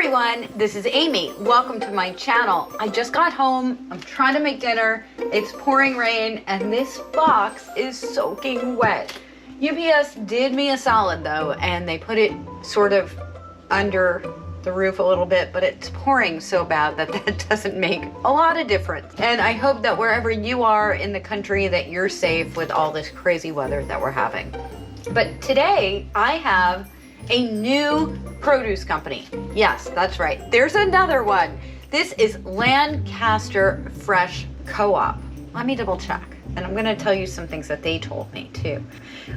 everyone, this is Amy. Welcome to my channel. I just got home, I'm trying to make dinner, it's pouring rain, and this box is soaking wet. UPS did me a solid though, and they put it sort of under the roof a little bit, but it's pouring so bad that that doesn't make a lot of difference. And I hope that wherever you are in the country that you're safe with all this crazy weather that we're having. But today I have a new produce company. Yes, that's right. There's another one. This is Lancaster Fresh Co-op. Let me double check. And I'm gonna tell you some things that they told me too.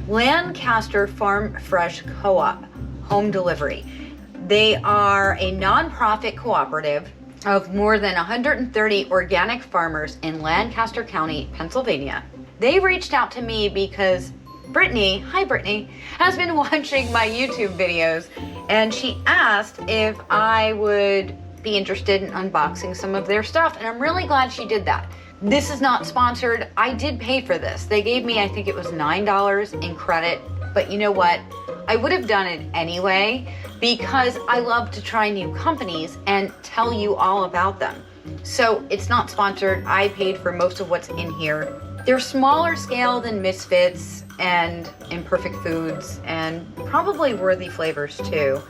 Lancaster Farm Fresh Co-op, home delivery. They are a nonprofit cooperative of more than 130 organic farmers in Lancaster County, Pennsylvania. They reached out to me because Brittany, hi Brittany, has been watching my YouTube videos, and she asked if I would be interested in unboxing some of their stuff, and I'm really glad she did that. This is not sponsored. I did pay for this. They gave me, I think it was $9 in credit, but you know what? I would have done it anyway because I love to try new companies and tell you all about them. So it's not sponsored. I paid for most of what's in here. They're smaller scale than Misfits and Imperfect Foods, and probably Worthy Flavors too.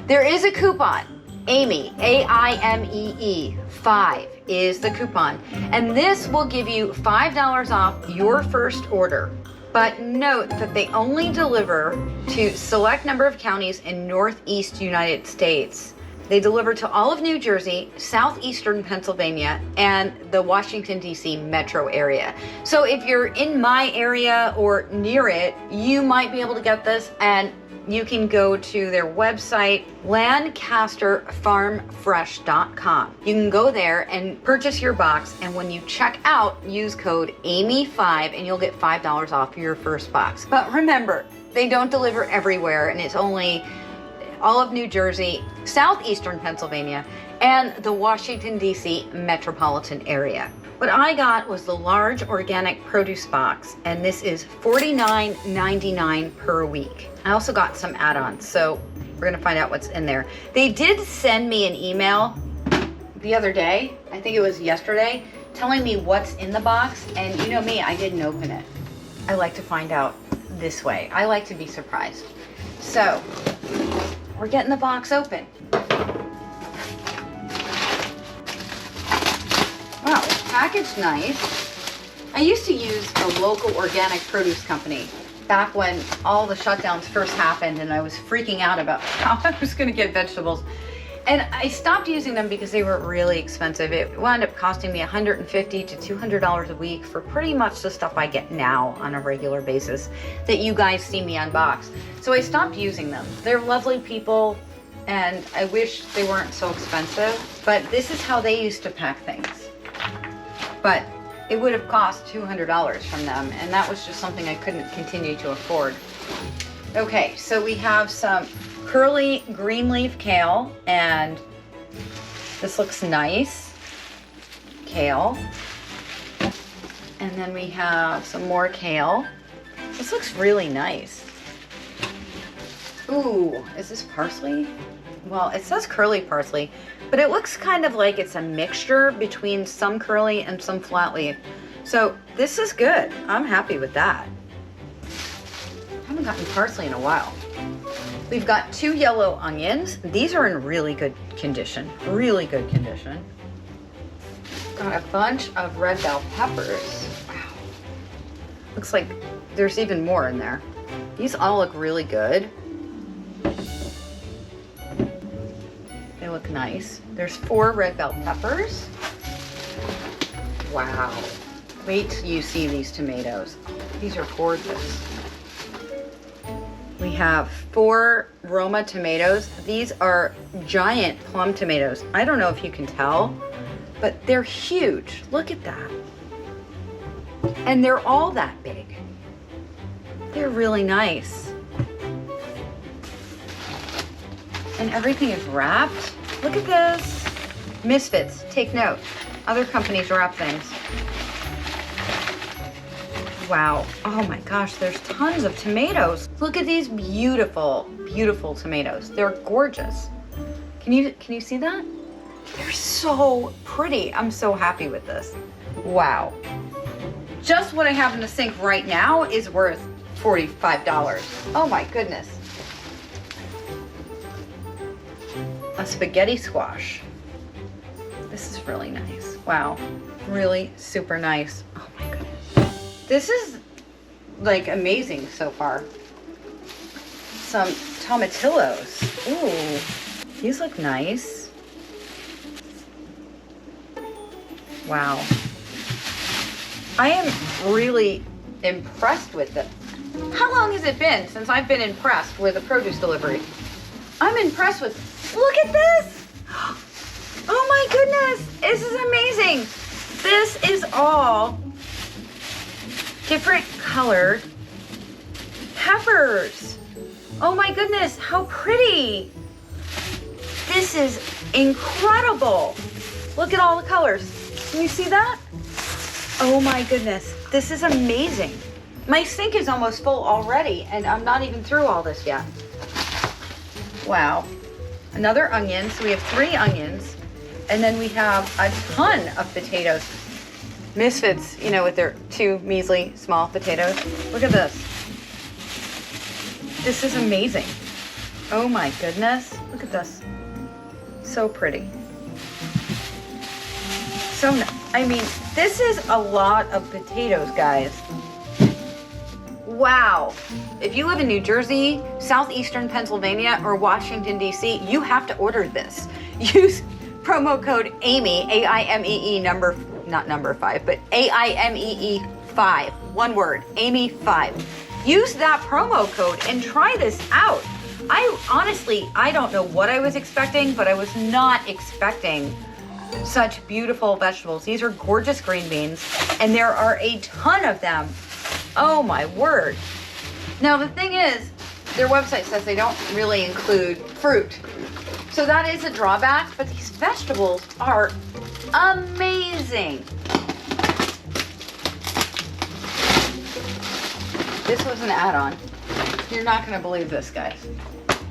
There is a coupon. Aimee, A-I-M-E-E, 5 is the coupon. And this will give you $5 off your first order. But note that they only deliver to select number of counties in Northeast United States. They deliver to all of New Jersey, Southeastern Pennsylvania, and the Washington, D.C. metro area. So if you're in my area or near it, you might be able to get this, and you can go to their website, lancasterfarmfresh.com. You can go there and purchase your box, and when you check out, use code AMY5 and you'll get $5 off your first box. But remember, they don't deliver everywhere, and it's only all of New Jersey, Southeastern Pennsylvania, and the Washington, D.C. metropolitan area. What I got was the large organic produce box, and this is $49.99 per week. I also got some add-ons, so we're gonna find out what's in there. They did send me an email the other day, I think it was yesterday, telling me what's in the box, and you know me, I didn't open it. I like to find out this way. I like to be surprised. So, we're getting the box open. Wow, it's packaged nice. I used to use a local organic produce company back when all the shutdowns first happened, and I was freaking out about how I was gonna get vegetables. And I stopped using them because they were really expensive. It wound up costing me $150 to $200 a week for pretty much the stuff I get now on a regular basis that you guys see me unbox. So I stopped using them. They're lovely people, and I wish they weren't so expensive, but this is how they used to pack things. But it would have cost $200 from them, and that was just something I couldn't continue to afford. Okay, so we have some curly green leaf kale, and this looks nice. Kale. And then we have some more kale. This looks really nice. Ooh, is this parsley? Well, it says curly parsley, but it looks kind of like it's a mixture between some curly and some flat leaf. So this is good. I'm happy with that. I haven't gotten parsley in a while. We've got 2 yellow onions. These are in really good condition. Really good condition. Got a bunch of red bell peppers. Wow. Looks like there's even more in there. These all look really good. They look nice. There's 4 red bell peppers. Wow. Wait till you see these tomatoes. These are gorgeous. We have 4 Roma tomatoes. These are giant plum tomatoes. I don't know if you can tell, but they're huge. Look at that. And they're all that big. They're really nice. And everything is wrapped. Look at this. Misfits, take note. Other companies wrap things. Wow. Oh my gosh, there's tons of tomatoes. Look at these beautiful, beautiful tomatoes. They're gorgeous. Can you see that? They're so pretty. I'm so happy with this. Wow. Just what I have in the sink right now is worth $45. Oh my goodness. A spaghetti squash. This is really nice. Wow. Really super nice. Oh my goodness. This is like amazing so far. Some tomatillos. Ooh. These look nice. Wow. I am really impressed with them. How long has it been since I've been impressed with a produce delivery? I'm impressed with, look at this. Oh my goodness, this is amazing. This is all different colored peppers. Oh my goodness, how pretty. This is incredible. Look at all the colors. Can you see that? Oh my goodness, this is amazing. My sink is almost full already and I'm not even through all this yet. Wow. Another onion, so we have 3 onions. And then we have a ton of potatoes. Misfits, you know, with their 2 measly small potatoes. Look at this. This is amazing. Oh my goodness, look at this. So pretty. So, I mean, this is a lot of potatoes, guys. Wow. If you live in New Jersey, southeastern Pennsylvania, or Washington, D.C., you have to order this. Use promo code Aimee, A-I-M-E-E, not number 5, but A-I-M-E-E 5. One word, Aimee 5. Use that promo code and try this out. I don't know what I was expecting, but I was not expecting such beautiful vegetables. These are gorgeous green beans, and there are a ton of them. Oh my word. Now the thing is, their website says they don't really include fruit. So that is a drawback, but these vegetables are amazing. This was an add-on. You're not gonna believe this, guys.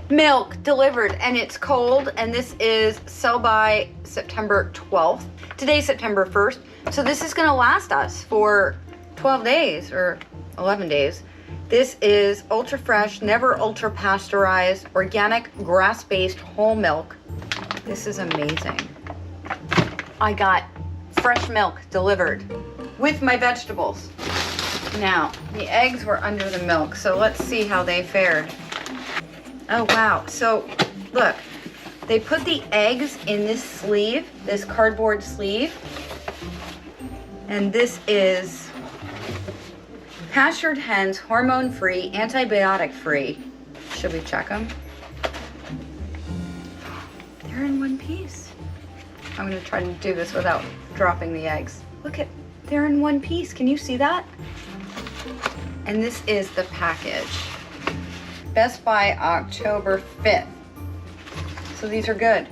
Milk delivered, and it's cold, and this is sell by September 12th. Today's September 1st, so this is gonna last us for 12 days or 11 days. This is ultra fresh, never ultra pasteurized, organic, grass-based whole milk. This is amazing. I got fresh milk delivered with my vegetables. Now, the eggs were under the milk, so let's see how they fared. Oh wow, so look, they put the eggs in this sleeve, this cardboard sleeve, and this is pastured hens, hormone-free, antibiotic-free. Should we check them? They're in one piece. I'm gonna try to do this without dropping the eggs. Look at, they're in one piece. Can you see that? And this is the package. Best by October 5th. So these are good.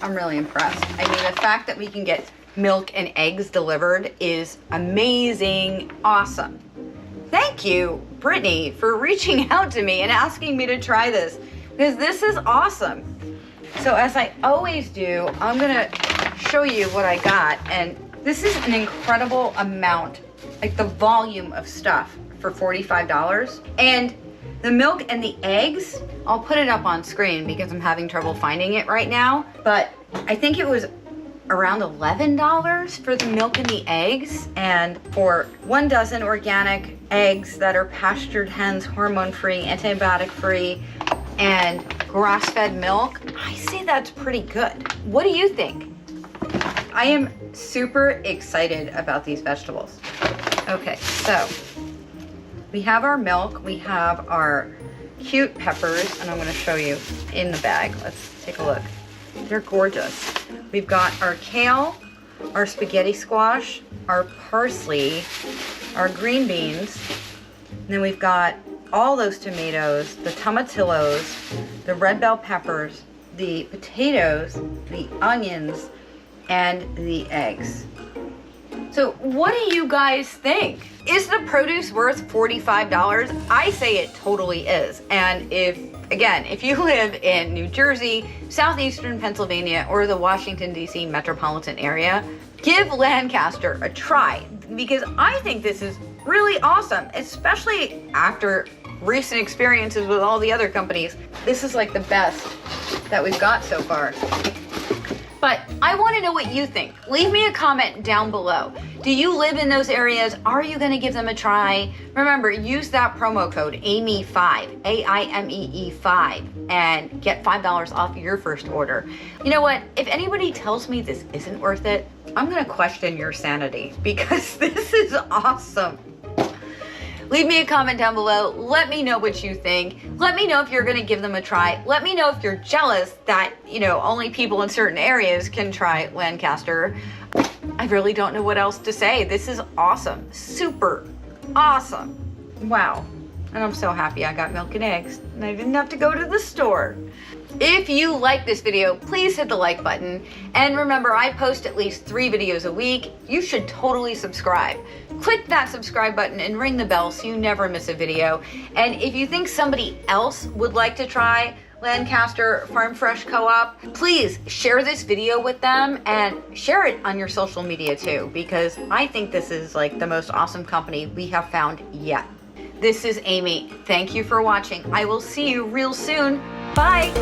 I'm really impressed. I mean, the fact that we can get milk and eggs delivered is amazing, awesome. Thank you, Brittany, for reaching out to me and asking me to try this, because this is awesome. So as I always do, I'm gonna show you what I got, and this is an incredible amount, like the volume of stuff for $45. And the milk and the eggs, I'll put it up on screen because I'm having trouble finding it right now, but I think it was around $11 for the milk and the eggs, and for 1 dozen organic eggs that are pastured hens, hormone-free, antibiotic-free, and grass-fed milk, I say that's pretty good. What do you think? I am super excited about these vegetables. Okay, so we have our milk, we have our cute peppers, and I'm gonna show you in the bag. Let's take a look. They're gorgeous. We've got our kale, our spaghetti squash, our parsley, our green beans, and then we've got all those tomatoes, the tomatillos, the red bell peppers, the potatoes, the onions, and the eggs. So what do you guys think? Is the produce worth $45? I say it totally is. And if you live in New Jersey, southeastern Pennsylvania, or the Washington, D.C. metropolitan area, give Lancaster a try, because I think this is really awesome, especially after recent experiences with all the other companies. This is like the best that we've got so far. But I want to know what you think. Leave me a comment down below. Do you live in those areas? Are you going to give them a try? Remember, use that promo code AIMEE5, AIMEE 5, and get $5 off your first order. You know what? If anybody tells me this isn't worth it, I'm going to question your sanity, because this is awesome. Leave me a comment down below. Let me know what you think. Let me know if you're gonna give them a try. Let me know if you're jealous that, only people in certain areas can try Lancaster. I really don't know what else to say. This is awesome. Super awesome. Wow. And I'm so happy I got milk and eggs and I didn't have to go to the store. If you like this video, please hit the like button. And remember, I post at least 3 videos a week. You should totally subscribe. Click that subscribe button and ring the bell so you never miss a video. And if you think somebody else would like to try Lancaster Farm Fresh Co-op, please share this video with them and share it on your social media too, because I think this is like the most awesome company we have found yet. This is Aimee. Thank you for watching. I will see you real soon. Bye.